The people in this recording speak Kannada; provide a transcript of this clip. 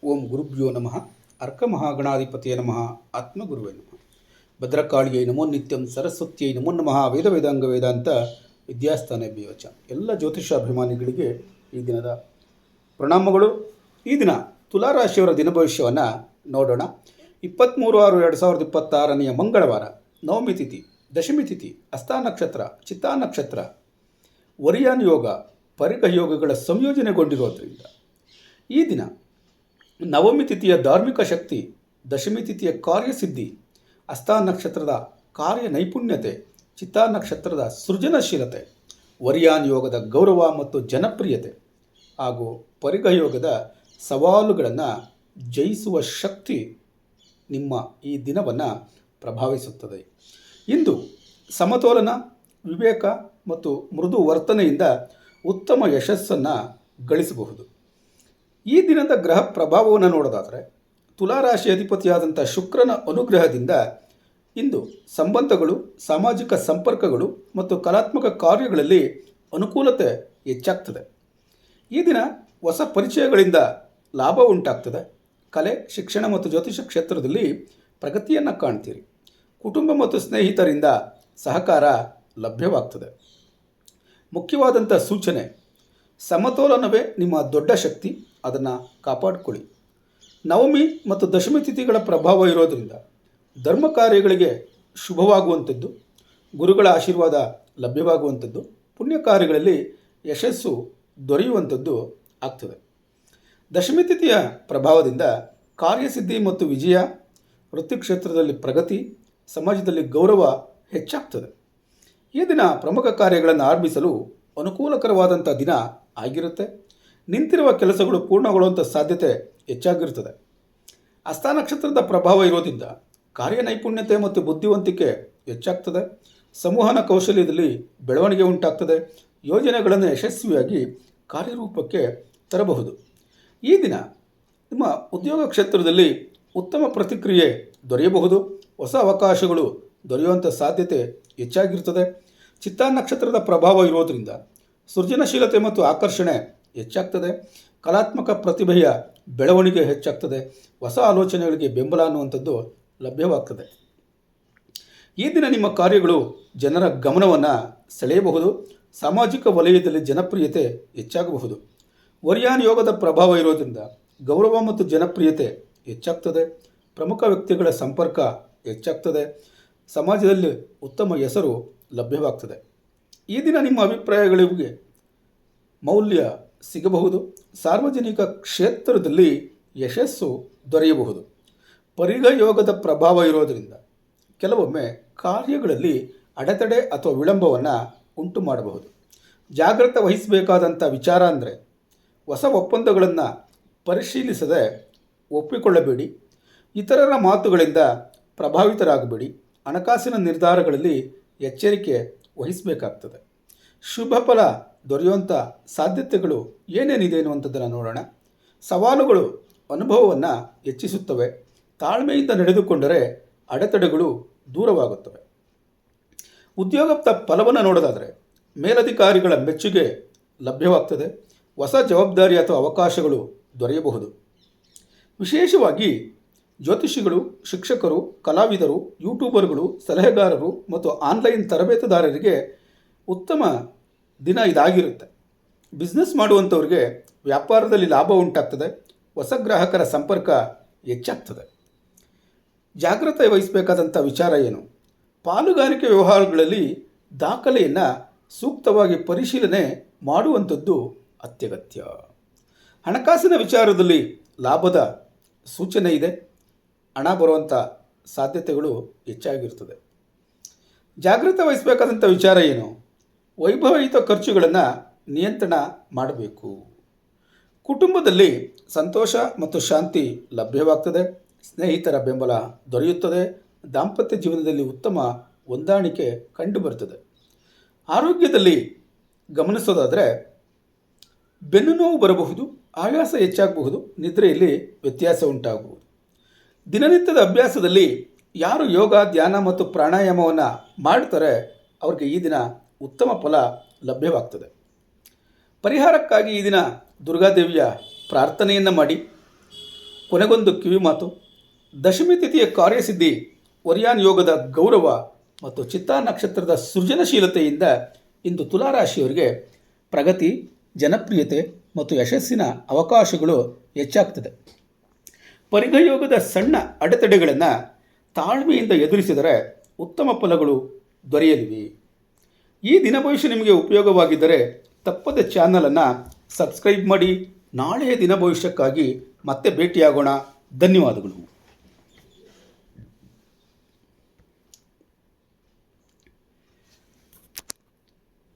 ಓಂ ಗುರುಭ್ಯೋ ನಮಃ. ಅರ್ಕ ಮಹಾಗಣಾಧಿಪತಿಯ ನಮಃ. ಆತ್ಮಗುರುವೇ ನಮಃ. ಭದ್ರಕಾಳಿಯೈ ನಮೋ ನಿತ್ಯಂ. ಸರಸ್ವತಿಯೈ ನಮೋ ನಮಃ. ವೇದ ವೇದಾಂಗ ವೇದಾಂತ ವಿದ್ಯಾಸ್ಥಾನ ಬಿವಚ. ಎಲ್ಲ ಜ್ಯೋತಿಷಾಭಿಮಾನಿಗಳಿಗೆ ಈ ದಿನದ ಪ್ರಣಾಮಗಳು. ಈ ದಿನ ತುಲಾರಾಶಿಯವರ ದಿನ ಭವಿಷ್ಯವನ್ನು ನೋಡೋಣ. 23/6/2026 ಮಂಗಳವಾರ, ನವಮಿ ತಿಥಿ, ದಶಮಿ ತಿಥಿ, ಹಸ್ತ ನಕ್ಷತ್ರ, ಚಿತ್ತಾ ನಕ್ಷತ್ರ, ವರಿಯಾನ್ ಯೋಗ, ಪರಿಗ ಯೋಗಗಳ ಸಂಯೋಜನೆಗೊಂಡಿರೋದ್ರಿಂದ ಈ ದಿನ ನವಮಿ ತಿಥಿಯ ಧಾರ್ಮಿಕ ಶಕ್ತಿ, ದಶಮಿ ತಿಥಿಯ ಕಾರ್ಯಸಿದ್ಧಿ, ಹಸ್ತ ನಕ್ಷತ್ರದ ಕಾರ್ಯ ನೈಪುಣ್ಯತೆ, ಚಿತ್ತಾ ನಕ್ಷತ್ರದ ಸೃಜನಶೀಲತೆ, ವರಿಯಾನ್ ಯೋಗದ ಗೌರವ ಮತ್ತು ಜನಪ್ರಿಯತೆ ಹಾಗೂ ಪರಿಗ ಯೋಗದ ಸವಾಲುಗಳನ್ನು ಜಯಿಸುವ ಶಕ್ತಿ ನಿಮ್ಮ ಈ ದಿನವನ್ನು ಪ್ರಭಾವಿಸುತ್ತದೆ. ಇಂದು ಸಮತೋಲನ, ವಿವೇಕ ಮತ್ತು ಮೃದು ವರ್ತನೆಯಿಂದ ಉತ್ತಮ ಯಶಸ್ಸನ್ನು ಗಳಿಸಬಹುದು. ಈ ದಿನದ ಗ್ರಹ ಪ್ರಭಾವವನ್ನು ನೋಡೋದಾದರೆ, ತುಲಾರಾಶಿ ಅಧಿಪತಿಯಾದಂಥ ಶುಕ್ರನ ಅನುಗ್ರಹದಿಂದ ಇಂದು ಸಂಬಂಧಗಳು, ಸಾಮಾಜಿಕ ಸಂಪರ್ಕಗಳು ಮತ್ತು ಕಲಾತ್ಮಕ ಕಾರ್ಯಗಳಲ್ಲಿ ಅನುಕೂಲತೆ ಹೆಚ್ಚಾಗ್ತದೆ. ಈ ದಿನ ಹೊಸ ಪರಿಚಯಗಳಿಂದ ಲಾಭ ಉಂಟಾಗ್ತದೆ. ಕಲೆ, ಶಿಕ್ಷಣ ಮತ್ತು ಜ್ಯೋತಿಷ ಕ್ಷೇತ್ರದಲ್ಲಿ ಪ್ರಗತಿಯನ್ನು ಕಾಣ್ತೀರಿ. ಕುಟುಂಬ ಮತ್ತು ಸ್ನೇಹಿತರಿಂದ ಸಹಕಾರ ಲಭ್ಯವಾಗ್ತದೆ. ಮುಖ್ಯವಾದಂಥ ಸೂಚನೆ: ಸಮತೋಲನವೇ ನಿಮ್ಮ ದೊಡ್ಡ ಶಕ್ತಿ, ಅದನ್ನು ಕಾಪಾಡಿಕೊಳ್ಳಿ. ನವಮಿ ಮತ್ತು ದಶಮಿ ತಿಥಿಗಳ ಪ್ರಭಾವ ಇರೋದರಿಂದ ಧರ್ಮ ಕಾರ್ಯಗಳಿಗೆ ಶುಭವಾಗುವಂಥದ್ದು, ಗುರುಗಳ ಆಶೀರ್ವಾದ ಲಭ್ಯವಾಗುವಂಥದ್ದು, ಪುಣ್ಯ ಕಾರ್ಯಗಳಲ್ಲಿ ಯಶಸ್ಸು ದೊರೆಯುವಂಥದ್ದು ಆಗ್ತದೆ. ದಶಮಿ ತಿಥಿಯ ಪ್ರಭಾವದಿಂದ ಕಾರ್ಯಸಿದ್ಧಿ ಮತ್ತು ವಿಜಯ, ವೃತ್ತಿ ಕ್ಷೇತ್ರದಲ್ಲಿ ಪ್ರಗತಿ, ಸಮಾಜದಲ್ಲಿ ಗೌರವ ಹೆಚ್ಚಾಗ್ತದೆ. ಈ ದಿನ ಪ್ರಮುಖ ಕಾರ್ಯಗಳನ್ನು ಆರಂಭಿಸಲು ಅನುಕೂಲಕರವಾದಂಥ ದಿನ ಆಗಿರುತ್ತೆ. ನಿಂತಿರುವ ಕೆಲಸಗಳು ಪೂರ್ಣಗೊಳ್ಳುವಂಥ ಸಾಧ್ಯತೆ ಹೆಚ್ಚಾಗಿರ್ತದೆ. ಹಸ್ತ ನಕ್ಷತ್ರದ ಪ್ರಭಾವ ಇರೋದ್ರಿಂದ ಕಾರ್ಯನೈಪುಣ್ಯತೆ ಮತ್ತು ಬುದ್ಧಿವಂತಿಕೆ ಹೆಚ್ಚಾಗ್ತದೆ. ಸಂವಹನ ಕೌಶಲ್ಯದಲ್ಲಿ ಬೆಳವಣಿಗೆ ಉಂಟಾಗ್ತದೆ. ಯೋಜನೆಗಳನ್ನು ಯಶಸ್ವಿಯಾಗಿ ಕಾರ್ಯರೂಪಕ್ಕೆ ತರಬಹುದು. ಈ ದಿನ ನಿಮ್ಮ ಉದ್ಯೋಗ ಕ್ಷೇತ್ರದಲ್ಲಿ ಉತ್ತಮ ಪ್ರತಿಕ್ರಿಯೆ ದೊರೆಯಬಹುದು. ಹೊಸ ಅವಕಾಶಗಳು ದೊರೆಯುವಂಥ ಸಾಧ್ಯತೆ ಹೆಚ್ಚಾಗಿರ್ತದೆ. ಚಿತ್ತಾ ನಕ್ಷತ್ರದ ಪ್ರಭಾವ ಇರೋದರಿಂದ ಸೃಜನಶೀಲತೆ ಮತ್ತು ಆಕರ್ಷಣೆ ಹೆಚ್ಚಾಗ್ತದೆ. ಕಲಾತ್ಮಕ ಪ್ರತಿಭೆಯ ಬೆಳವಣಿಗೆ ಹೆಚ್ಚಾಗ್ತದೆ. ಹೊಸ ಆಲೋಚನೆಗಳಿಗೆ ಬೆಂಬಲ ಅನ್ನುವಂಥದ್ದು ಲಭ್ಯವಾಗ್ತದೆ. ಈ ದಿನ ನಿಮ್ಮ ಕಾರ್ಯಗಳು ಜನರ ಗಮನವನ್ನು ಸೆಳೆಯಬಹುದು. ಸಾಮಾಜಿಕ ವಲಯದಲ್ಲಿ ಜನಪ್ರಿಯತೆ ಹೆಚ್ಚಾಗಬಹುದು. ವರಿಯಾನ್ ಯೋಗದ ಪ್ರಭಾವ ಇರೋದರಿಂದ ಗೌರವ ಮತ್ತು ಜನಪ್ರಿಯತೆ ಹೆಚ್ಚಾಗ್ತದೆ. ಪ್ರಮುಖ ವ್ಯಕ್ತಿಗಳ ಸಂಪರ್ಕ ಹೆಚ್ಚಾಗ್ತದೆ. ಸಮಾಜದಲ್ಲಿ ಉತ್ತಮ ಹೆಸರು ಲಭ್ಯವಾಗ್ತದೆ. ಈ ದಿನ ನಿಮ್ಮ ಅಭಿಪ್ರಾಯಗಳಿಗೆ ಮೌಲ್ಯ ಸಿಗಬಹುದು. ಸಾರ್ವಜನಿಕ ಕ್ಷೇತ್ರದಲ್ಲಿ ಯಶಸ್ಸು ದೊರೆಯಬಹುದು. ಪರಿಗ ಯೋಗದ ಪ್ರಭಾವ ಇರೋದರಿಂದ ಕೆಲವೊಮ್ಮೆ ಕಾರ್ಯಗಳಲ್ಲಿ ಅಡೆತಡೆ ಅಥವಾ ವಿಳಂಬವನ್ನು ಉಂಟು ಮಾಡಬಹುದು. ಜಾಗ್ರತೆ ವಹಿಸಬೇಕಾದಂಥ ವಿಚಾರ ಅಂದರೆ, ಹೊಸ ಒಪ್ಪಂದಗಳನ್ನು ಪರಿಶೀಲಿಸದೆ ಒಪ್ಪಿಕೊಳ್ಳಬೇಡಿ. ಇತರರ ಮಾತುಗಳಿಂದ ಪ್ರಭಾವಿತರಾಗಬೇಡಿ. ಹಣಕಾಸಿನ ನಿರ್ಧಾರಗಳಲ್ಲಿ ಎಚ್ಚರಿಕೆ ವಹಿಸಬೇಕಾಗ್ತದೆ. ಶುಭ ಫಲ ದೊರೆಯುವಂಥ ಸಾಧ್ಯತೆಗಳು ಏನೇನಿದೆ ಅನ್ನುವಂಥದ್ದನ್ನು ನೋಡೋಣ. ಸವಾಲುಗಳು ಅನುಭವವನ್ನು ಹೆಚ್ಚಿಸುತ್ತವೆ. ತಾಳ್ಮೆಯಿಂದ ನಡೆದುಕೊಂಡರೆ ಅಡೆತಡೆಗಳು ದೂರವಾಗುತ್ತವೆ. ಉದ್ಯೋಗದ ಫಲವನ್ನು ನೋಡೋದಾದರೆ ಮೇಲಧಿಕಾರಿಗಳ ಮೆಚ್ಚುಗೆ ಲಭ್ಯವಾಗ್ತದೆ. ಹೊಸ ಜವಾಬ್ದಾರಿ ಅಥವಾ ಅವಕಾಶಗಳು ದೊರೆಯಬಹುದು. ವಿಶೇಷವಾಗಿ ಜ್ಯೋತಿಷಿಗಳು, ಶಿಕ್ಷಕರು, ಕಲಾವಿದರು, ಯೂಟ್ಯೂಬರ್ಗಳು, ಸಲಹೆಗಾರರು ಮತ್ತು ಆನ್ಲೈನ್ ತರಬೇತುದಾರರಿಗೆ ಉತ್ತಮ ದಿನ ಇದಾಗಿರುತ್ತೆ. ಬಿಸ್ನೆಸ್ ಮಾಡುವಂಥವ್ರಿಗೆ ವ್ಯಾಪಾರದಲ್ಲಿ ಲಾಭ ಉಂಟಾಗ್ತದೆ. ಹೊಸ ಗ್ರಾಹಕರ ಸಂಪರ್ಕ ಹೆಚ್ಚಾಗ್ತದೆ. ಜಾಗ್ರತೆ ವಹಿಸಬೇಕಾದಂಥ ವಿಚಾರ ಏನು? ಪಾಲುಗಾರಿಕೆ ವ್ಯವಹಾರಗಳಲ್ಲಿ ದಾಖಲೆಯನ್ನು ಸೂಕ್ತವಾಗಿ ಪರಿಶೀಲನೆ ಮಾಡುವಂಥದ್ದು ಅತ್ಯಗತ್ಯ. ಹಣಕಾಸಿನ ವಿಚಾರದಲ್ಲಿ ಲಾಭದ ಸೂಚನೆ ಇದೆ. ಹಣ ಬರುವಂಥ ಸಾಧ್ಯತೆಗಳು ಹೆಚ್ಚಾಗಿರ್ತದೆ. ಜಾಗ್ರತೆ ವಹಿಸಬೇಕಾದಂಥ ವಿಚಾರ ಏನು? ವೈಭವಯುತ ಖರ್ಚುಗಳನ್ನು ನಿಯಂತ್ರಣ ಮಾಡಬೇಕು. ಕುಟುಂಬದಲ್ಲಿ ಸಂತೋಷ ಮತ್ತು ಶಾಂತಿ ಲಭ್ಯವಾಗ್ತದೆ. ಸ್ನೇಹಿತರ ಬೆಂಬಲ ದೊರೆಯುತ್ತದೆ. ದಾಂಪತ್ಯ ಜೀವನದಲ್ಲಿ ಉತ್ತಮ ಹೊಂದಾಣಿಕೆ ಕಂಡುಬರುತ್ತದೆ. ಆರೋಗ್ಯದಲ್ಲಿ ಗಮನಿಸೋದಾದರೆ ಬೆನ್ನು ನೋವು ಬರಬಹುದು, ಆಯಾಸ ಹೆಚ್ಚಾಗಬಹುದು, ನಿದ್ರೆಯಲ್ಲಿ ವ್ಯತ್ಯಾಸ ಉಂಟಾಗಬಹುದು. ದಿನನಿತ್ಯದ ಅಭ್ಯಾಸದಲ್ಲಿ ಯಾರು ಯೋಗ, ಧ್ಯಾನ ಮತ್ತು ಪ್ರಾಣಾಯಾಮವನ್ನು ಮಾಡ್ತಾರೆ ಅವ್ರಿಗೆ ಈ ದಿನ ಉತ್ತಮ ಫಲ ಲಭ್ಯವಾಗ್ತದೆ. ಪರಿಹಾರಕ್ಕಾಗಿ ಈ ದಿನ ದುರ್ಗಾದೇವಿಯ ಪ್ರಾರ್ಥನೆಯನ್ನು ಮಾಡಿ. ಕೊನೆಗೊಂದು ಕಿವಿ ಮಾತು. ದಶಮಿ ತಿಥಿಯ ಕಾರ್ಯಸಿದ್ಧಿ, ಒರಿಯಾನ್ ಯೋಗದ ಗೌರವ ಮತ್ತು ಚಿತ್ತಾ ನಕ್ಷತ್ರದ ಸೃಜನಶೀಲತೆಯಿಂದ ಇಂದು ತುಲಾರಾಶಿಯವರಿಗೆ ಪ್ರಗತಿ, ಜನಪ್ರಿಯತೆ ಮತ್ತು ಯಶಸ್ಸಿನ ಅವಕಾಶಗಳು ಹೆಚ್ಚಾಗ್ತದೆ. ಪರಿಘಯೋಗದ ಸಣ್ಣ ಅಡೆತಡೆಗಳನ್ನು ತಾಳ್ಮೆಯಿಂದ ಎದುರಿಸಿದರೆ ಉತ್ತಮ ಫಲಗಳು ದೊರೆಯಲಿವೆ. ಈ ದಿನ ಭವಿಷ್ಯ ನಿಮಗೆ ಉಪಯೋಗವಾಗಿದ್ದರೆ ತಪ್ಪದೆ ಚಾನಲನ್ನು ಸಬ್ಸ್ಕ್ರೈಬ್ ಮಾಡಿ. ನಾಳೆಯ ದಿನ ಭವಿಷ್ಯಕ್ಕಾಗಿ ಮತ್ತೆ ಭೇಟಿಯಾಗೋಣ. ಧನ್ಯವಾದಗಳು.